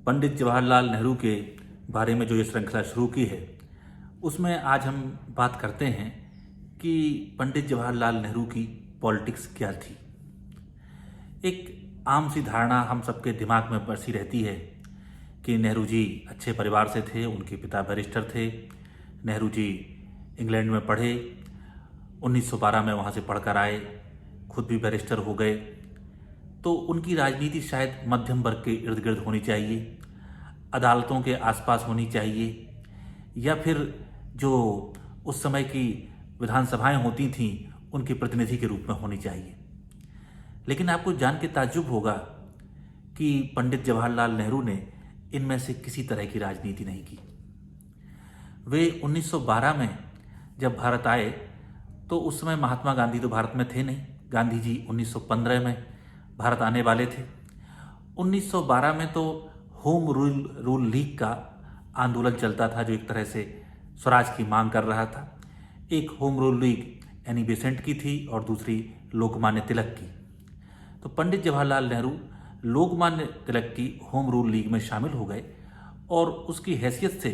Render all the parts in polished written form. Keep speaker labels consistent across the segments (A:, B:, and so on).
A: पंडित जवाहरलाल नेहरू के बारे में जो ये श्रृंखला शुरू की है, उसमें आज हम बात करते हैं कि पंडित जवाहरलाल नेहरू की पॉलिटिक्स क्या थी। एक आम सी धारणा हम सबके दिमाग में बसी रहती है कि नेहरू जी अच्छे परिवार से थे, उनके पिता बैरिस्टर थे। नेहरू जी इंग्लैंड में पढ़े, 1912 में वहाँ से पढ़कर आए, खुद भी बैरिस्टर हो गए। तो उनकी राजनीति शायद मध्यम वर्ग के इर्द गिर्द होनी चाहिए, अदालतों के आसपास होनी चाहिए, या फिर जो उस समय की विधानसभाएं होती थीं उनके प्रतिनिधि के रूप में होनी चाहिए। लेकिन आपको जान के ताज्जुब होगा कि पंडित जवाहरलाल नेहरू ने इनमें से किसी तरह की राजनीति नहीं की। वे 1912 में जब भारत आए तो उस समय महात्मा गांधी तो भारत में थे नहीं। गांधी जी 1915 में भारत आने वाले थे। 1912 में तो होम रूल लीग का आंदोलन चलता था, जो एक तरह से स्वराज की मांग कर रहा था। एक home rule league Annie Besant की थी और दूसरी लोकमान्य तिलक की। तो पंडित जवाहरलाल नेहरू लोकमान्य तिलक की होम रूल लीग में शामिल हो गए और उसकी हैसियत से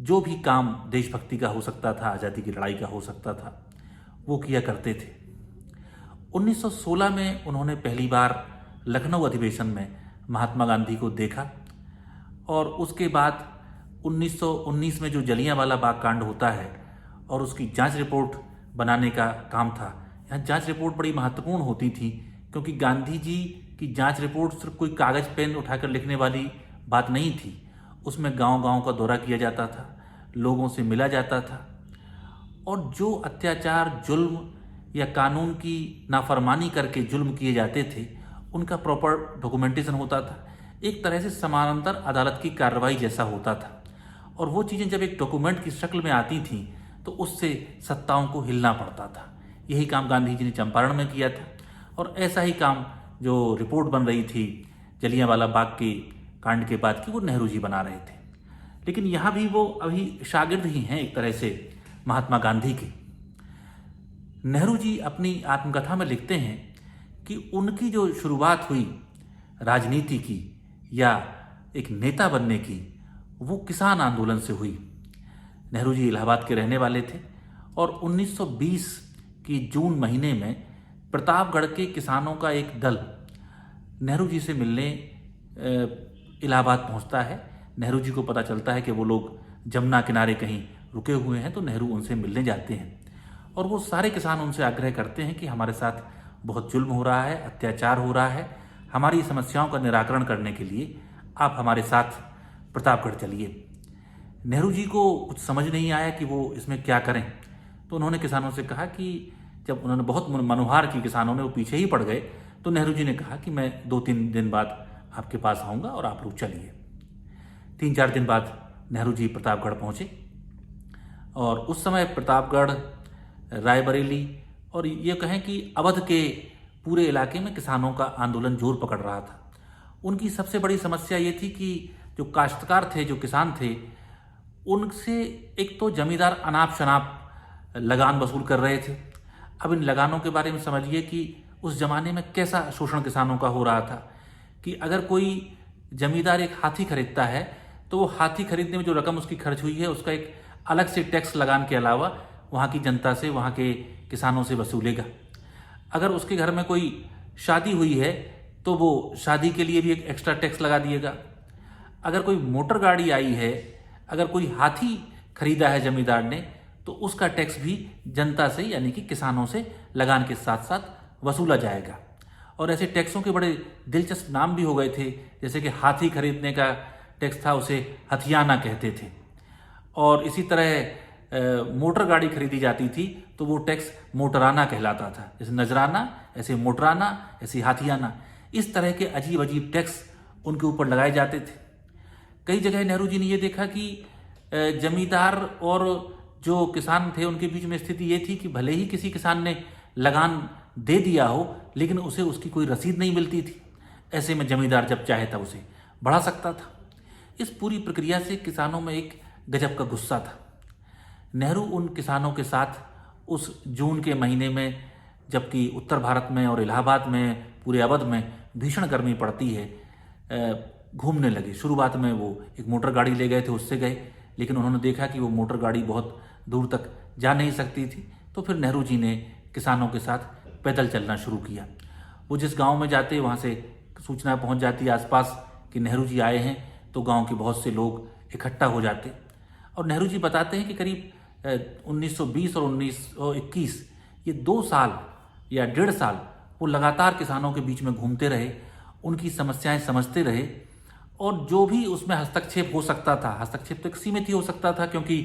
A: जो भी काम देशभक्ति का हो सकता था, आज़ादी की लड़ाई का हो सकता था, वो किया करते थे। 1916 में उन्होंने पहली बार लखनऊ अधिवेशन में महात्मा गांधी को देखा और उसके बाद 1919 में जो जलियांवाला बाग कांड होता है और उसकी जांच रिपोर्ट बनाने का काम था। यहाँ जांच रिपोर्ट बड़ी महत्वपूर्ण होती थी क्योंकि गांधी जी की जांच रिपोर्ट सिर्फ कोई कागज़ पेन उठाकर लिखने वाली बात नहीं थी। उसमें गांव-गांव का दौरा किया जाता था, लोगों से मिला जाता था और जो अत्याचार, जुल्म या कानून की नाफरमानी करके जुल्म किए जाते थे उनका प्रॉपर डॉक्यूमेंटेशन होता था। एक तरह से समानांतर अदालत की कार्रवाई जैसा होता था और वो चीज़ें जब एक डॉक्यूमेंट की शक्ल में आती थीं तो उससे सत्ताओं को हिलना पड़ता था। यही काम गांधी जी ने चंपारण में किया था और ऐसा ही काम जो रिपोर्ट बन रही थी जलियांवाला बाग के कांड के बाद की, वो नेहरू जी बना रहे थे। लेकिन यहाँ भी वो अभी शागिर्द ही हैं एक तरह से महात्मा गांधी के। नेहरू जी अपनी आत्मकथा में लिखते हैं कि उनकी जो शुरुआत हुई राजनीति की या एक नेता बनने की, वो किसान आंदोलन से हुई। नेहरू जी इलाहाबाद के रहने वाले थे और 1920 की जून महीने में प्रतापगढ़ के किसानों का एक दल नेहरू जी से मिलने इलाहाबाद पहुंचता है। नेहरू जी को पता चलता है कि वो लोग जमुना किनारे कहीं रुके हुए हैं, तो नेहरू उनसे मिलने जाते हैं और वो सारे किसान उनसे आग्रह करते हैं कि हमारे साथ बहुत जुल्म हो रहा है, अत्याचार हो रहा है, हमारी समस्याओं का निराकरण करने के लिए आप हमारे साथ प्रतापगढ़ चलिए। नेहरू जी को कुछ समझ नहीं आया कि वो इसमें क्या करें, तो उन्होंने किसानों से कहा कि जब उन्होंने बहुत मनोहार की किसानों ने, वो पीछे ही पड़ गए, तो नेहरू जी ने कहा कि मैं 2-3 दिन बाद आपके पास आऊँगा और आप लोग चलिए। 3-4 दिन बाद नेहरू जी प्रतापगढ़ पहुँचे और उस समय प्रतापगढ़, रायबरेली और ये कहें कि अवध के पूरे इलाके में किसानों का आंदोलन जोर पकड़ रहा था। उनकी सबसे बड़ी समस्या ये थी कि जो काश्तकार थे, जो किसान थे, उनसे एक तो जमींदार अनाप शनाप लगान वसूल कर रहे थे। अब इन लगानों के बारे में समझिए कि उस जमाने में कैसा शोषण किसानों का हो रहा था कि अगर कोई जमींदार एक हाथी खरीदता है तो वो हाथी खरीदने में जो रकम उसकी खर्च हुई है उसका एक अलग से टैक्स लगान के अलावा वहाँ की जनता से, वहाँ के किसानों से वसूलेगा। अगर उसके घर में कोई शादी हुई है तो वो शादी के लिए भी एक एक्स्ट्रा टैक्स लगा दिएगा। अगर कोई मोटर गाड़ी आई है, अगर कोई हाथी खरीदा है जमींदार ने, तो उसका टैक्स भी जनता से यानी कि किसानों से लगान के साथ साथ वसूला जाएगा। और ऐसे टैक्सों के बड़े दिलचस्प नाम भी हो गए थे, जैसे कि हाथी खरीदने का टैक्स था, उसे हथियाना कहते थे। और इसी तरह मोटर गाड़ी खरीदी जाती थी तो वो टैक्स मोटराना कहलाता था। जैसे नजराना, ऐसे मोटराना, ऐसे हाथियाना, इस तरह के अजीब अजीब टैक्स उनके ऊपर लगाए जाते थे। कई जगह नेहरू जी ने ये देखा कि जमींदार और जो किसान थे उनके बीच में स्थिति ये थी कि भले ही किसी किसान ने लगान दे दिया हो, लेकिन उसे उसकी कोई रसीद नहीं मिलती थी। ऐसे में जमींदार जब चाहे तब उसे बढ़ा सकता था। इस पूरी प्रक्रिया से किसानों में एक गजब का गुस्सा था। नेहरू उन किसानों के साथ उस जून के महीने में, जबकि उत्तर भारत में और इलाहाबाद में, पूरे अवध में भीषण गर्मी पड़ती है, घूमने लगे। शुरुआत में वो एक मोटर गाड़ी ले गए थे, उससे गए, लेकिन उन्होंने देखा कि वो मोटर गाड़ी बहुत दूर तक जा नहीं सकती थी, तो फिर नेहरू जी ने किसानों के साथ पैदल चलना शुरू किया। वो जिस गांव में जाते वहाँ से सूचना पहुँच जाती आसपास कि नेहरू जी आए हैं, तो गांव के बहुत से लोग इकट्ठा हो जाते और नेहरू जी बताते हैं कि करीब 1920 और 1921 ये 2 साल या 1.5 साल वो लगातार किसानों के बीच में घूमते रहे, उनकी समस्याएं समझते रहे और जो भी उसमें हस्तक्षेप हो सकता था, हस्तक्षेप तो सीमित ही हो सकता था क्योंकि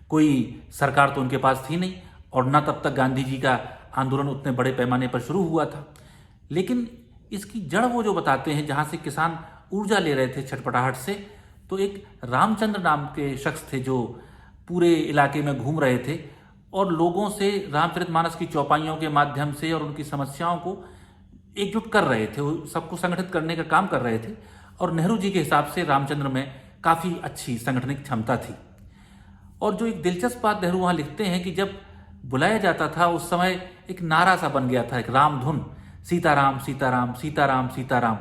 A: कोई सरकार तो उनके पास थी नहीं और ना तब तक गांधी जी का आंदोलन उतने बड़े पैमाने पर शुरू हुआ था। लेकिन इसकी जड़ वो जो बताते हैं जहाँ से किसान ऊर्जा ले रहे थे छटपटाहट से, तो एक रामचंद्र नाम के शख्स थे जो पूरे इलाके में घूम रहे थे और लोगों से रामचरितमानस की चौपाइयों के माध्यम से और उनकी समस्याओं को एकजुट कर रहे थे, वो सबको संगठित करने का काम कर रहे थे। और नेहरू जी के हिसाब से रामचंद्र में काफ़ी अच्छी संगठनिक क्षमता थी। और जो एक दिलचस्प बात नेहरू वहाँ लिखते हैं कि जब बुलाया जाता था उस समय एक नारा सा बन गया था, एक रामधुन, सीताराम सीताराम सीताराम सीताराम।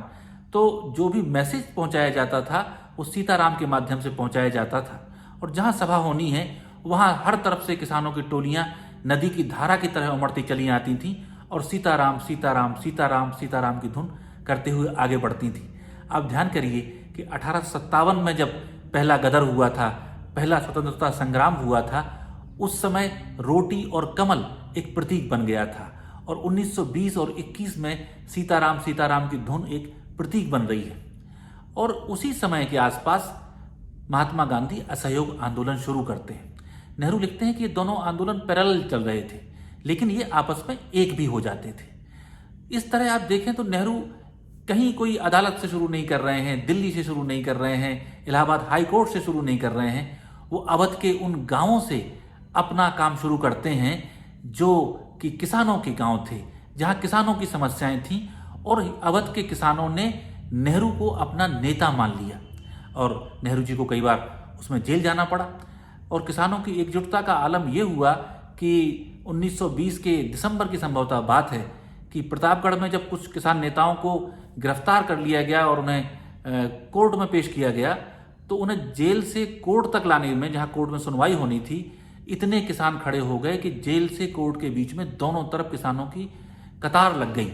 A: तो जो भी मैसेज पहुंचाया जाता था वो सीताराम के माध्यम से पहुंचाया जाता था। और जहां सभा होनी है वहां हर तरफ से किसानों की टोलियां नदी की धारा की तरह उमड़ती चली आती थीं और सीताराम सीताराम सीताराम सीताराम की धुन करते हुए आगे बढ़ती थीं। आप ध्यान करिए कि 1857 में जब पहला गदर हुआ था, पहला स्वतंत्रता संग्राम हुआ था, उस समय रोटी और कमल एक प्रतीक बन गया था और 1920 और 21 में सीताराम सीताराम की धुन एक प्रतीक बन रही है। और उसी समय के आसपास महात्मा गांधी असहयोग आंदोलन शुरू करते हैं। नेहरू लिखते हैं कि ये दोनों आंदोलन पैरेलल चल रहे थे, लेकिन ये आपस में एक भी हो जाते थे। इस तरह आप देखें तो नेहरू कहीं कोई अदालत से शुरू नहीं कर रहे हैं, दिल्ली से शुरू नहीं कर रहे हैं, इलाहाबाद हाई कोर्ट से शुरू नहीं कर रहे हैं। वो अवध के उन गांवों से अपना काम शुरू करते हैं जो कि किसानों के गांव थे, जहां किसानों की समस्याएं थीं और अवध के किसानों ने नेहरू को अपना नेता मान लिया और नेहरू जी को कई बार उसमें जेल जाना पड़ा। और किसानों की एकजुटता का आलम यह हुआ कि 1920 के दिसंबर की संभवतः बात है कि प्रतापगढ़ में जब कुछ किसान नेताओं को गिरफ्तार कर लिया गया और उन्हें कोर्ट में पेश किया गया, तो उन्हें जेल से कोर्ट तक लाने में, जहां कोर्ट में सुनवाई होनी थी, इतने किसान खड़े हो गए कि जेल से कोर्ट के बीच में दोनों तरफ किसानों की कतार लग गई।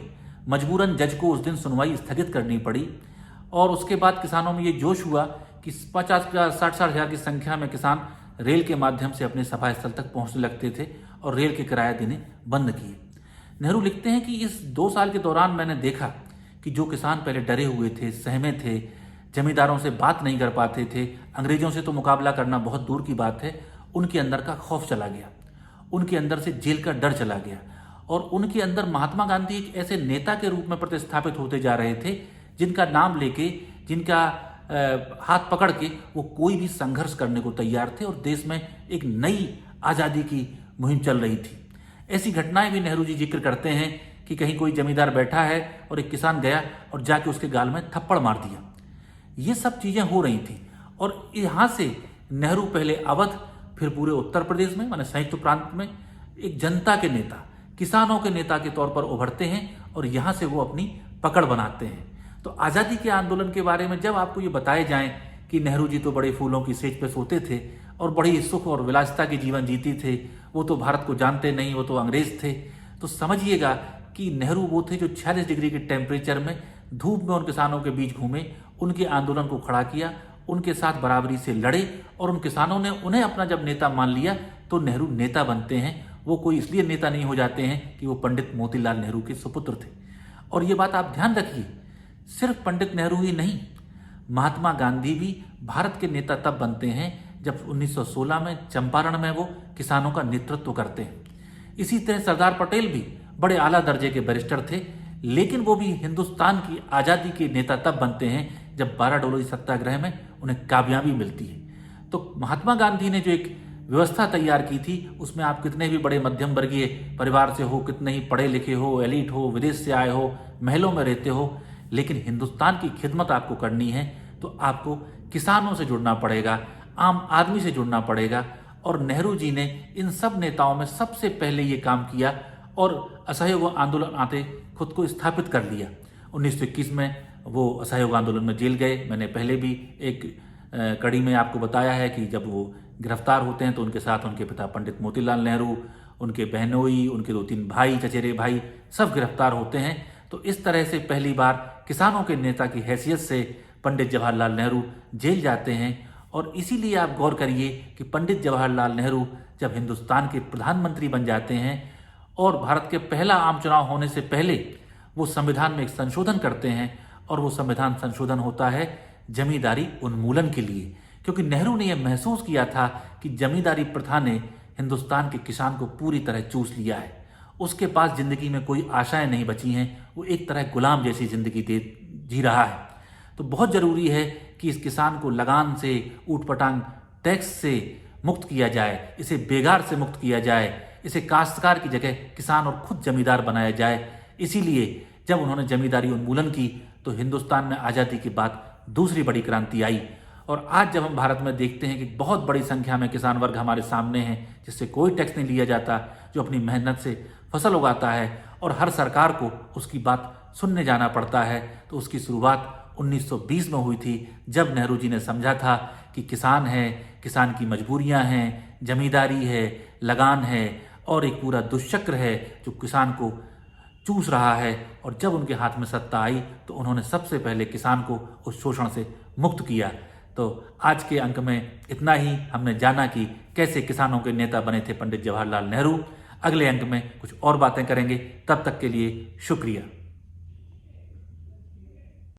A: मजबूरन जज को उस दिन सुनवाई स्थगित करनी पड़ी और उसके बाद किसानों में ये जोश हुआ कि 50-60 हजार की संख्या में किसान रेल के माध्यम से अपने सभा स्थल तक पहुंचने लगते थे और रेल के किराया देने बंद किए। नेहरू लिखते हैं कि इस 2 साल के दौरान मैंने देखा कि जो किसान पहले डरे हुए थे, सहमे थे, जमींदारों से बात नहीं कर पाते थे, अंग्रेजों से तो मुकाबला करना बहुत दूर की बात है, उनके अंदर का खौफ चला गया, उनके अंदर से जेल का डर चला गया और उनके अंदर महात्मा गांधी एक ऐसे नेता के रूप में प्रतिस्थापित होते जा रहे थे जिनका नाम लेके, जिनका हाथ पकड़ के वो कोई भी संघर्ष करने को तैयार थे और देश में एक नई आज़ादी की मुहिम चल रही थी। ऐसी घटनाएं भी नेहरू जी जिक्र करते हैं कि कहीं कोई जमींदार बैठा है और एक किसान गया और जाके उसके गाल में थप्पड़ मार दिया। ये सब चीज़ें हो रही थी और यहाँ से नेहरू पहले अवध, फिर पूरे उत्तर प्रदेश में, माने संयुक्त प्रांत में एक जनता के नेता, किसानों के नेता के तौर पर उभरते हैं और यहाँ से वो अपनी पकड़ बनाते हैं। तो आज़ादी के आंदोलन के बारे में जब आपको ये बताए जाएं कि नेहरू जी तो बड़े फूलों की सेज पे सोते थे और बड़ी सुख और विलासिता की जीवन जीती थे, वो तो भारत को जानते नहीं, वो तो अंग्रेज थे, तो समझिएगा कि नेहरू वो थे जो 46 डिग्री के टेम्परेचर में धूप में उन किसानों के बीच घूमे, उनके आंदोलन को खड़ा किया, उनके साथ बराबरी से लड़े और उन किसानों ने उन्हें अपना जब नेता मान लिया तो नेहरू नेता बनते हैं। वो कोई इसलिए नेता नहीं हो जाते हैं कि वो पंडित मोतीलाल नेहरू के सुपुत्र थे। और ये बात आप ध्यान रखिए, सिर्फ पंडित नेहरू ही नहीं, महात्मा गांधी भी भारत के नेता तब बनते हैं जब 1916 में चंपारण में वो किसानों का नेतृत्व करते हैं। इसी तरह सरदार पटेल भी बड़े आला दर्जे के बैरिस्टर थे, लेकिन वो भी हिंदुस्तान की आज़ादी के नेता तब बनते हैं जब 12 डोली सत्याग्रह में उन्हें कामयाबी मिलती है। तो महात्मा गांधी ने जो एक व्यवस्था तैयार की थी, उसमें आप कितने भी बड़े मध्यम वर्गीय परिवार से हो, कितने ही पढ़े लिखे हो, एलीट हो, विदेश से आए हो, महलों में रहते हो, लेकिन हिंदुस्तान की खिदमत आपको करनी है तो आपको किसानों से जुड़ना पड़ेगा, आम आदमी से जुड़ना पड़ेगा। और नेहरू जी ने इन सब नेताओं में सबसे पहले ये काम किया और असहयोग आंदोलन आते खुद को स्थापित कर लिया। 1921 में वो असहयोग आंदोलन में जेल गए। मैंने पहले भी एक कड़ी में आपको बताया है कि जब वो गिरफ्तार होते हैं तो उनके साथ उनके पिता पंडित मोतीलाल नेहरू, उनके बहनोई, उनके 2-3 भाई, चचेरे भाई सब गिरफ्तार होते हैं। तो इस तरह से पहली बार किसानों के नेता की हैसियत से पंडित जवाहरलाल नेहरू जेल जाते हैं। और इसीलिए आप गौर करिए कि पंडित जवाहरलाल नेहरू जब हिंदुस्तान के प्रधानमंत्री बन जाते हैं और भारत के पहला आम चुनाव होने से पहले वो संविधान में एक संशोधन करते हैं, और वो संविधान संशोधन होता है जमींदारी उन्मूलन के लिए, क्योंकि नेहरू ने यह महसूस किया था कि जमींदारी प्रथा ने हिंदुस्तान के किसान को पूरी तरह चूस लिया है। उसके पास जिंदगी में कोई आशाएं नहीं बची हैं, वो एक तरह गुलाम जैसी जिंदगी जी रहा है। तो बहुत जरूरी है कि इस किसान को लगान से, ऊटपटांग टैक्स से मुक्त किया जाए, इसे बेगार से मुक्त किया जाए, इसे काश्तकार की जगह किसान और खुद जमींदार बनाया जाए। इसीलिए जब उन्होंने जमींदारी उन्मूलन की तो हिंदुस्तान में आज़ादी के बाद दूसरी बड़ी क्रांति आई। और आज जब हम भारत में देखते हैं कि बहुत बड़ी संख्या में किसान वर्ग हमारे सामने हैं जिससे कोई टैक्स नहीं लिया जाता, जो अपनी मेहनत से फसल उगाता है और हर सरकार को उसकी बात सुनने जाना पड़ता है, तो उसकी शुरुआत 1920 में हुई थी, जब नेहरू जी ने समझा था कि किसान है, किसान की मजबूरियां हैं, जमींदारी है, लगान है और एक पूरा दुष्चक्र है जो किसान को चूस रहा है। और जब उनके हाथ में सत्ता आई तो उन्होंने सबसे पहले किसान को उस शोषण से मुक्त किया। तो आज के अंक में इतना ही हमने जाना कि कैसे किसानों के नेता बने थे पंडित जवाहरलाल नेहरू। अगले अंक में कुछ और बातें करेंगे, तब तक के लिए शुक्रिया।